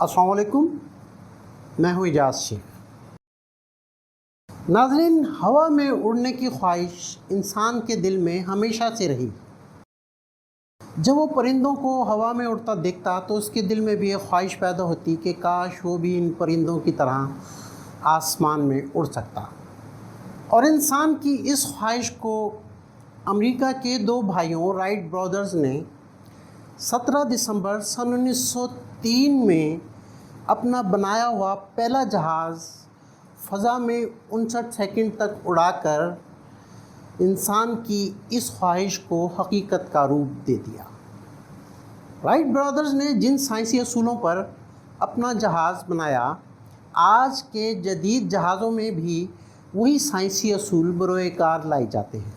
अस्सलाम वालेकुम, मैं हूँ इजाज़ शेख। नाज़रीन, हवा में उड़ने की ख्वाहिश इंसान के दिल में हमेशा से रही। जब वो परिंदों को हवा में उड़ता देखता तो उसके दिल में भी ये ख्वाहिश पैदा होती कि काश वो भी इन परिंदों की तरह आसमान में उड़ सकता। और इंसान की इस ख्वाहिश को अमेरिका के दो भाइयों राइट ब्रदर्स ने 17 दिसंबर सन 1903 में अपना बनाया हुआ पहला जहाज़ फ़ज़ा में 59 सेकंड तक उड़ाकर इंसान की इस ख्वाहिश को हकीकत का रूप दे दिया। राइट ब्रदर्स ने जिन साइंसी असूलों पर अपना जहाज़ बनाया, आज के जदीद जहाज़ों में भी वही साइंसी असूल बरोए कार लाए जाते हैं।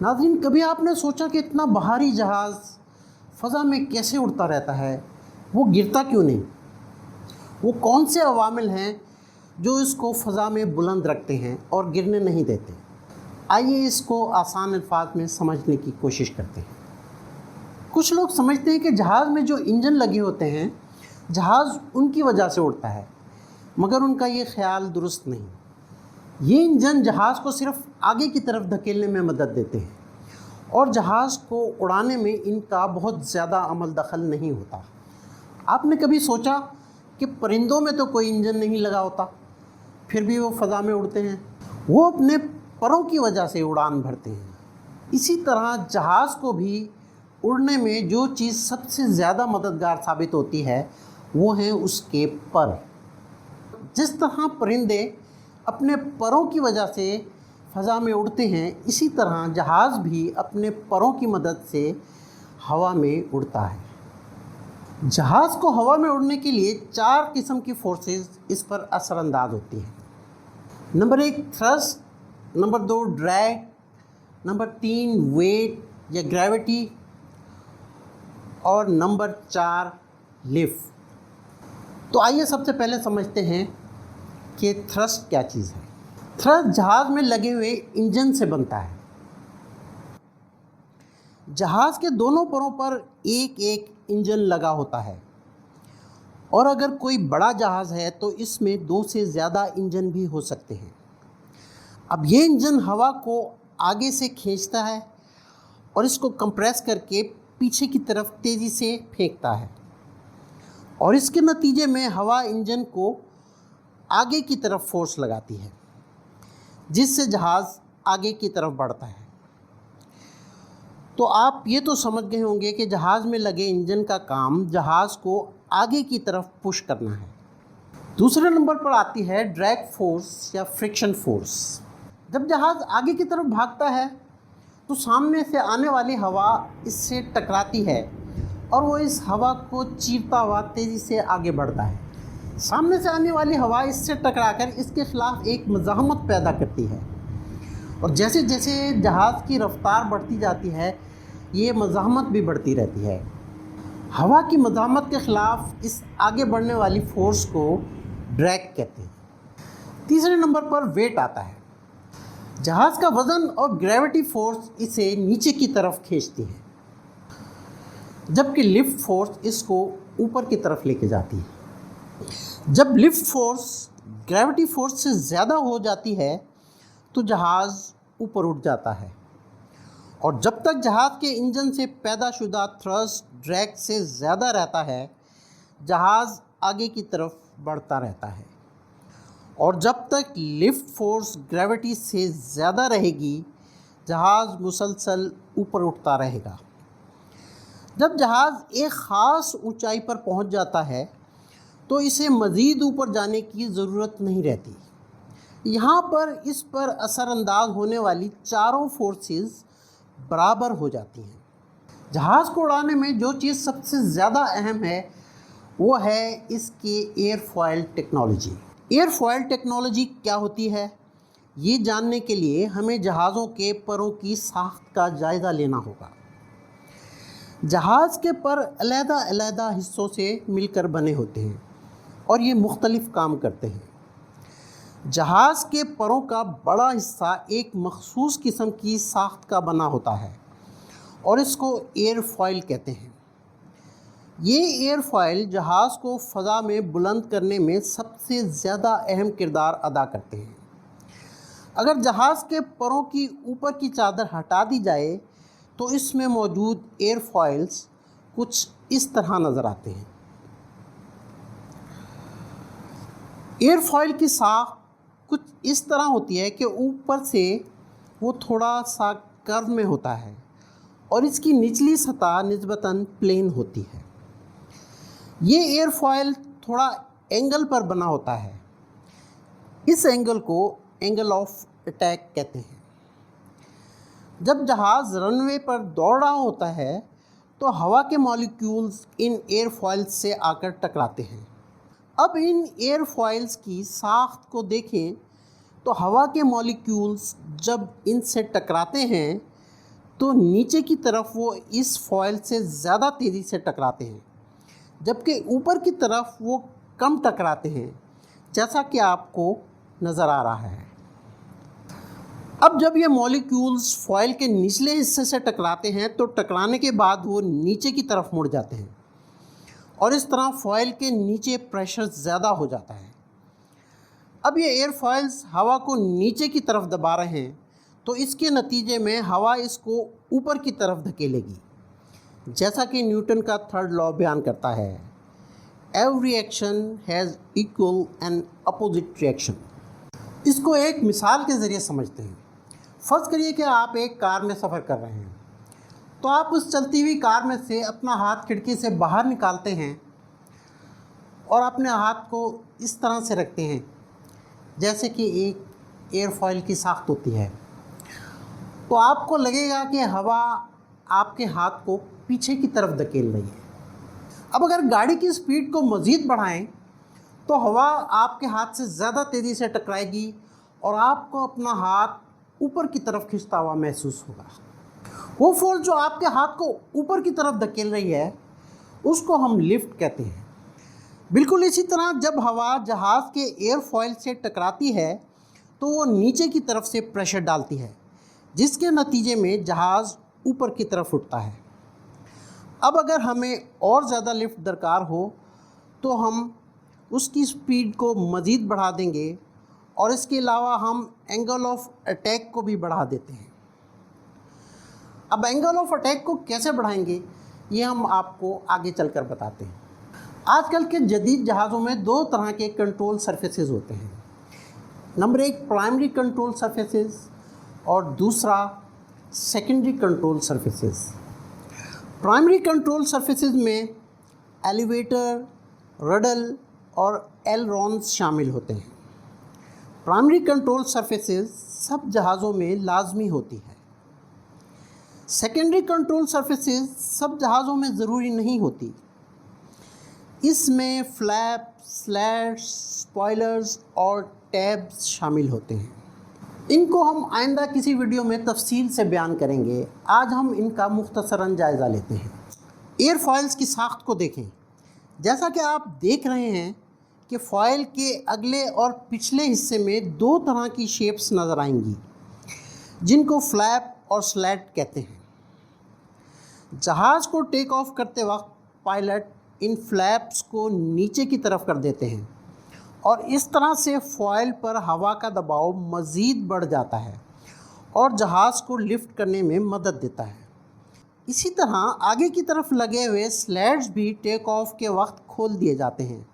नाज़रीन, कभी आपने सोचा कि इतना भारी जहाज़ फ़ज़ा में कैसे उड़ता रहता है? वो गिरता क्यों नहीं? वो कौन से अवामिल हैं जो इसको फ़ज़ा में बुलंद रखते हैं और गिरने नहीं देते? आइए इसको आसान अल्फाज में समझने की कोशिश करते हैं। कुछ लोग समझते हैं कि जहाज़ में जो इंजन लगे होते हैं, जहाज़ उनकी वजह से उड़ता है, मगर उनका ये ख्याल दुरुस्त नहीं। ये इंजन जहाज़ को सिर्फ आगे की तरफ धकेलने में मदद देते हैं और जहाज़ को उड़ाने में इनका बहुत ज़्यादा अमल दखल नहीं होता। आपने कभी सोचा कि परिंदों में तो कोई इंजन नहीं लगा होता, फिर भी वो फ़ज़ा में उड़ते हैं? वो अपने परों की वजह से उड़ान भरते हैं। इसी तरह जहाज़ को भी उड़ने में जो चीज़ सबसे ज़्यादा मददगार साबित होती है वो हैं उसके पर। जिस तरह परिंदे अपने परों की वजह से फ़ज़ा में उड़ते हैं, इसी तरह जहाज़ भी अपने परों की मदद से हवा में उड़ता है। जहाज़ को हवा में उड़ने के लिए 4 किस्म की फोर्सेस इस पर असरअंदाज होती हैं। Number 1 thrust, number 2 drag, number 3 weight या ग्रेविटी और नंबर 4 लिफ्ट। तो आइए सबसे पहले समझते हैं कि थ्रस्ट क्या चीज़ है। थ्रस्ट जहाज़ में लगे हुए इंजन से बनता है। जहाज़ के दोनों परों पर एक एक इंजन लगा होता है और अगर कोई बड़ा जहाज़ है तो इसमें 2 से ज़्यादा इंजन भी हो सकते हैं। अब ये इंजन हवा को आगे से खींचता है और इसको कंप्रेस करके पीछे की तरफ तेज़ी से फेंकता है और इसके नतीजे में हवा इंजन को आगे की तरफ फोर्स लगाती है, जिससे जहाज़ आगे की तरफ बढ़ता है। तो आप ये तो समझ गए होंगे कि जहाज़ में लगे इंजन का काम जहाज़ को आगे की तरफ पुश करना है। दूसरे नंबर पर आती है ड्रैग फोर्स या फ्रिक्शन फोर्स। जब जहाज़ आगे की तरफ भागता है तो सामने से आने वाली हवा इससे टकराती है और वो इस हवा को चीरता हुआ तेज़ी से आगे बढ़ता है। सामने से आने वाली हवा इससे टकराकर इसके ख़िलाफ़ एक मज़ाहमत पैदा करती है और जैसे जैसे जहाज़ की रफ़्तार बढ़ती जाती है, ये मज़ाहमत भी बढ़ती रहती है। हवा की मज़ाहमत के ख़िलाफ़ इस आगे बढ़ने वाली फ़ोर्स को ड्रैग कहते हैं। तीसरे नंबर पर वेट आता है। जहाज़ का वज़न और ग्रेविटी फोर्स इसे नीचे की तरफ खींचती है, जबकि लिफ्ट फोर्स इसको ऊपर की तरफ लेके जाती है। जब लिफ्ट फोर्स ग्रेविटी फोर्स से ज़्यादा हो जाती है तो जहाज़ ऊपर उठ जाता है और जब तक जहाज़ के इंजन से पैदाशुदा थ्रस्ट ड्रैग से ज़्यादा रहता है, जहाज़ आगे की तरफ बढ़ता रहता है और जब तक लिफ्ट फोर्स ग्रेविटी से ज़्यादा रहेगी, जहाज़ मुसलसल ऊपर उठता रहेगा। जब जहाज़ एक ख़ास ऊंचाई पर पहुंच जाता है तो इसे मज़ीद ऊपर जाने की ज़रूरत नहीं रहती। यहाँ पर इस पर असरअंदाज होने वाली चारों फोर्सेस बराबर हो जाती हैं। जहाज़ को उड़ाने में जो चीज़ सबसे ज़्यादा अहम है वो है इसकी एयरफॉयल टेक्नोलॉजी। एयरफॉयल टेक्नोलॉजी क्या होती है, ये जानने के लिए हमें जहाज़ों के परों की साख्त का जायज़ा लेना होगा। जहाज़ के पर अलग-अलग हिस्सों से मिलकर बने होते हैं और ये मुख्तलिफ़ काम करते हैं। जहाज़ के परों का बड़ा हिस्सा एक मखसूस किस्म की साख्त का बना होता है और इसको एयरफॉयल कहते हैं। ये एयरफॉयल जहाज़ को फ़ज़ा में बुलंद करने में सबसे ज़्यादा अहम किरदार अदा करते हैं। अगर जहाज़ के परों की ऊपर की चादर हटा दी जाए तो इसमें मौजूद एयरफॉयल्स कुछ इस तरह नज़र आते हैं। एयरफॉयल की साख कुछ इस तरह होती है कि ऊपर से वो थोड़ा सा कर्व में होता है और इसकी निचली सतह निस्बतन प्लेन होती है। ये एयरफॉयल थोड़ा एंगल पर बना होता है। इस एंगल को एंगल ऑफ अटैक कहते हैं। जब जहाज़ रनवे पर दौड़ रहा होता है तो हवा के मॉलिक्यूल्स इन एयरफॉयल्स से आकर टकराते हैं। अब इन एयरफॉयल्स की साख्त को देखें तो हवा के मॉलिक्यूल्स जब इनसे टकराते हैं तो नीचे की तरफ वो इस फॉयल से ज़्यादा तेज़ी से टकराते हैं, जबकि ऊपर की तरफ वो कम टकराते हैं, जैसा कि आपको नज़र आ रहा है। अब जब ये मॉलिक्यूल्स फॉयल के निचले हिस्से से टकराते हैं तो टकराने के बाद वो नीचे की तरफ मुड़ जाते हैं और इस तरह फॉयल के नीचे प्रेशर ज़्यादा हो जाता है। अब ये एयरफॉयल्स हवा को नीचे की तरफ दबा रहे हैं तो इसके नतीजे में हवा इसको ऊपर की तरफ धकेलेगी, जैसा कि न्यूटन का थर्ड लॉ बयान करता है, every action has equal and opposite reaction. इसको एक मिसाल के ज़रिए समझते हैं। फ़र्ज़ करिए कि आप एक कार में सफ़र कर रहे हैं, तो आप उस चलती हुई कार में से अपना हाथ खिड़की से बाहर निकालते हैं और अपने हाथ को इस तरह से रखते हैं जैसे कि एक एयरफॉयल की साख्त होती है, तो आपको लगेगा कि हवा आपके हाथ को पीछे की तरफ धकेल रही है। अब अगर गाड़ी की स्पीड को मज़ीद बढ़ाएं तो हवा आपके हाथ से ज़्यादा तेज़ी से टकराएगी और आपको अपना हाथ ऊपर की तरफ खींचता हुआ महसूस होगा। वो फोर्स जो आपके हाथ को ऊपर की तरफ धकेल रही है उसको हम लिफ्ट कहते हैं। बिल्कुल इसी तरह जब हवा जहाज़ के एयरफॉयल से टकराती है तो वो नीचे की तरफ से प्रेशर डालती है, जिसके नतीजे में जहाज़ ऊपर की तरफ उठता है। अब अगर हमें और ज़्यादा लिफ्ट दरकार हो तो हम उसकी स्पीड को मज़ीद बढ़ा देंगे और इसके अलावा हम एंगल ऑफ अटैक को भी बढ़ा देते हैं। अब एंगल ऑफ अटैक को कैसे बढ़ाएंगे ये हम आपको आगे चलकर बताते हैं। आजकल के जदीद जहाज़ों में दो तरह के कंट्रोल सरफेसेस होते हैं। नंबर एक प्राइमरी कंट्रोल सरफेसेस और दूसरा secondary control surfaces. Primary control surfaces में एलिवेटर, रडल और एलरॉन्स शामिल होते हैं। प्राइमरी कंट्रोल सरफेसेस सब जहाज़ों में लाजमी होती है। सेकेंडरी कंट्रोल सरफेसेस सब जहाज़ों में ज़रूरी नहीं होती। इसमें फ्लैप, स्लैट्स, स्पॉयलर्स और टैब्स शामिल होते हैं। इनको हम आइंदा किसी वीडियो में तफसील से बयान करेंगे। आज हम इनका मुख्तसरन जायज़ा लेते हैं। एयरफॉयल्स की साख्त को देखें। जैसा कि आप देख रहे हैं कि फॉयल के अगले और पिछले हिस्से में दो तरह की शेप्स नज़र आएंगी, जिनको फ्लैप और स्लैट कहते हैं। जहाज़ को टेक ऑफ करते वक्त पायलट इन फ्लैप्स को नीचे की तरफ कर देते हैं और इस तरह से फॉयल पर हवा का दबाव मज़ीद बढ़ जाता है और जहाज़ को लिफ्ट करने में मदद देता है। इसी तरह आगे की तरफ लगे हुए स्लैट्स भी टेक ऑफ के वक्त खोल दिए जाते हैं,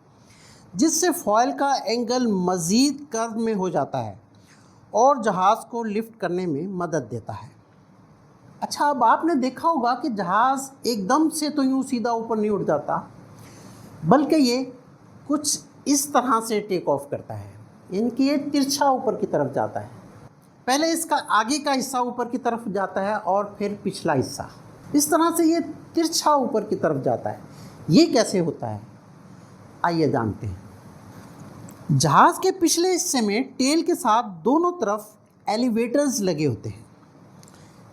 जिससे फॉयल का एंगल मज़ीद कर्व में हो जाता है और जहाज़ को लिफ्ट करने में मदद देता है। अच्छा, अब आपने देखा होगा कि जहाज़ एकदम से तो यूँ सीधा ऊपर नहीं उठ जाता, बल्कि ये कुछ इस तरह से टेक ऑफ करता है, यानी कि ये तिरछा ऊपर की तरफ जाता है। पहले इसका आगे का हिस्सा ऊपर की तरफ जाता है और फिर पिछला हिस्सा, इस तरह से ये तिरछा ऊपर की तरफ जाता है। ये कैसे होता है, आइए जानते हैं। जहाज़ के पिछले हिस्से में टेल के साथ दोनों तरफ एलिवेटर्स लगे होते हैं।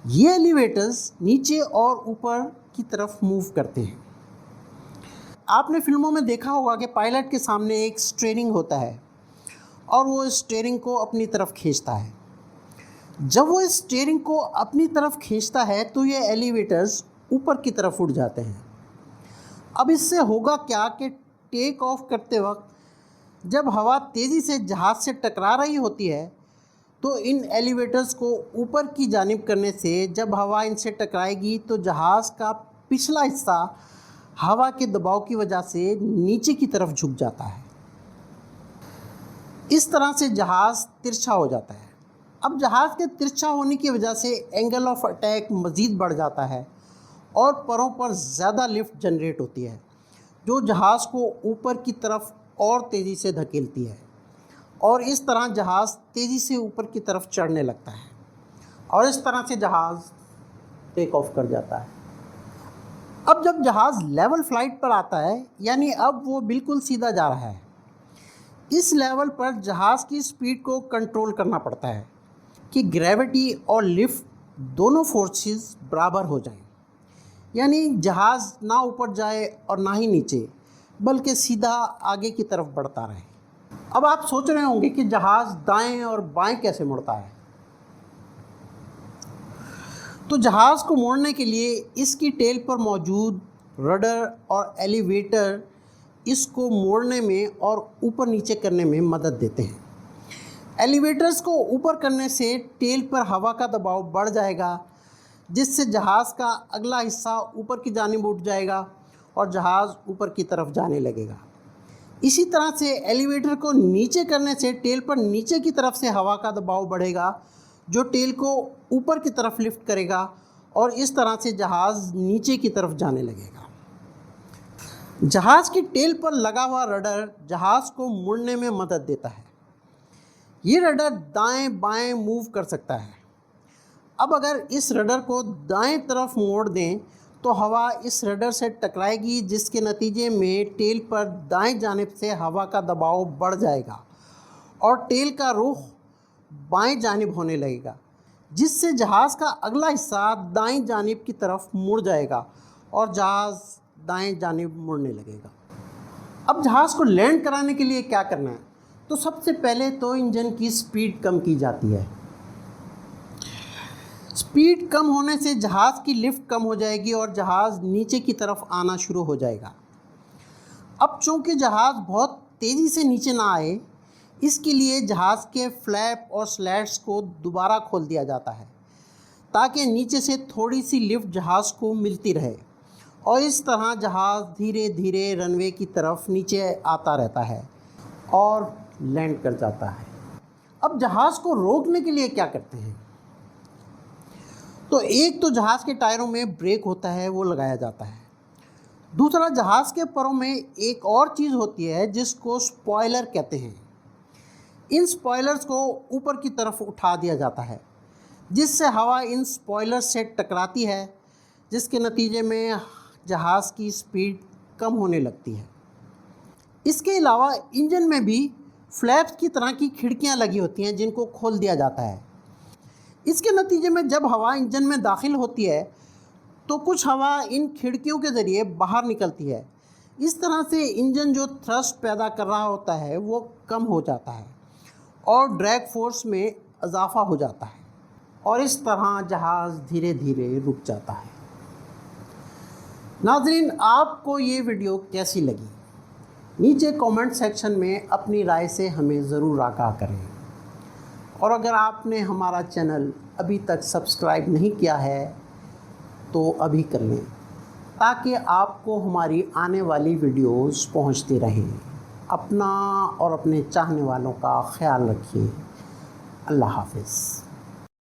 ये एलिवेटर्स नीचे और ऊपर की तरफ मूव करते हैं। आपने फिल्मों में देखा होगा कि पायलट के सामने एक स्टीयरिंग होता है और वो स्टीयरिंग को अपनी तरफ खींचता है। जब वो स्टीयरिंग को अपनी तरफ खींचता है तो ये एलिवेटर्स ऊपर की तरफ उठ जाते हैं। अब इससे होगा क्या कि टेक ऑफ करते वक्त जब हवा तेज़ी से जहाज़ से टकरा रही होती है तो इन एलिवेटर्स को ऊपर की जानिब करने से जब हवा इनसे टकराएगी तो जहाज़ का पिछला हिस्सा हवा के दबाव की वजह से नीचे की तरफ झुक जाता है। इस तरह से जहाज़ तिरछा हो जाता है। अब जहाज़ के तिरछा होने की वजह से एंगल ऑफ अटैक मज़ीद बढ़ जाता है और परों पर ज़्यादा लिफ्ट जनरेट होती है जो जहाज़ को ऊपर की तरफ और तेज़ी से धकेलती है और इस तरह जहाज़ तेज़ी से ऊपर की तरफ चढ़ने लगता है और इस तरह से जहाज़ टेक ऑफ कर जाता है। अब जब जहाज़ लेवल फ्लाइट पर आता है यानी अब वो बिल्कुल सीधा जा रहा है, इस लेवल पर जहाज़ की स्पीड को कंट्रोल करना पड़ता है कि ग्रेविटी और लिफ्ट दोनों फोर्सेस बराबर हो जाएं, यानी जहाज़ ना ऊपर जाए और ना ही नीचे बल्कि सीधा आगे की तरफ बढ़ता रहे। अब आप सोच रहे होंगे कि जहाज़ दाएं और बाएं कैसे मुड़ता है। तो जहाज़ को मोड़ने के लिए इसकी टेल पर मौजूद रडर और एलिवेटर इसको मोड़ने में और ऊपर नीचे करने में मदद देते हैं। एलिवेटर्स को ऊपर करने से टेल पर हवा का दबाव बढ़ जाएगा जिससे जहाज़ का अगला हिस्सा ऊपर की जानिब उठ जाएगा और जहाज़ ऊपर की तरफ जाने लगेगा। इसी तरह से एलिवेटर को नीचे करने से टेल पर नीचे की तरफ से हवा का दबाव बढ़ेगा जो टेल को ऊपर की तरफ लिफ्ट करेगा और इस तरह से जहाज़ नीचे की तरफ जाने लगेगा। जहाज़ की टेल पर लगा हुआ रडर जहाज़ को मुड़ने में मदद देता है। ये रडर दाएं बाएं मूव कर सकता है। अब अगर इस रडर को दाएं तरफ मोड़ दें तो हवा इस रडर से टकराएगी जिसके नतीजे में टेल पर दाएं जानिब से हवा का दबाव बढ़ जाएगा और टेल का रुख बाएं जानिब होने लगेगा जिससे जहाज़ का अगला हिस्सा दाएं जानिब की तरफ मुड़ जाएगा और जहाज़ दाएं जानिब मुड़ने लगेगा। अब जहाज़ को लैंड कराने के लिए क्या करना है? तो सबसे पहले तो इंजन की स्पीड कम की जाती है। स्पीड कम होने से जहाज़ की लिफ्ट कम हो जाएगी और जहाज़ नीचे की तरफ आना शुरू हो जाएगा। अब चूँकि जहाज़ बहुत तेज़ी से नीचे ना आए इसके लिए जहाज़ के फ्लैप और स्लैट्स को दोबारा खोल दिया जाता है ताकि नीचे से थोड़ी सी लिफ्ट जहाज़ को मिलती रहे और इस तरह जहाज़ धीरे धीरे रनवे की तरफ नीचे आता रहता है और लैंड कर जाता है। अब जहाज़ को रोकने के लिए क्या करते हैं? तो एक तो जहाज़ के टायरों में ब्रेक होता है वो लगाया जाता है। दूसरा जहाज़ के परों में एक और चीज़ होती है जिसको स्पॉयलर कहते हैं। इन स्पॉयलर्स को ऊपर की तरफ उठा दिया जाता है जिससे हवा इन स्पॉयलर्स से टकराती है जिसके नतीजे में जहाज़ की स्पीड कम होने लगती है। इसके अलावा इंजन में भी फ्लैप्स की तरह की खिड़कियां लगी होती हैं जिनको खोल दिया जाता है। इसके नतीजे में जब हवा इंजन में दाखिल होती है तो कुछ हवा इन खिड़कियों के ज़रिए बाहर निकलती है। इस तरह से इंजन जो थ्रस्ट पैदा कर रहा होता है वो कम हो जाता है और ड्रैग फोर्स में इजाफा हो जाता है और इस तरह जहाज़ धीरे धीरे रुक जाता है। नाज़रीन, आपको ये वीडियो कैसी लगी? नीचे कमेंट सेक्शन में अपनी राय से हमें ज़रूर आगाह करें और अगर आपने हमारा चैनल अभी तक सब्सक्राइब नहीं किया है तो अभी कर लें ताकि आपको हमारी आने वाली वीडियोस पहुंचती रहें। अपना और अपने चाहने वालों का ख्याल रखिए। अल्लाह हाफ़िज़।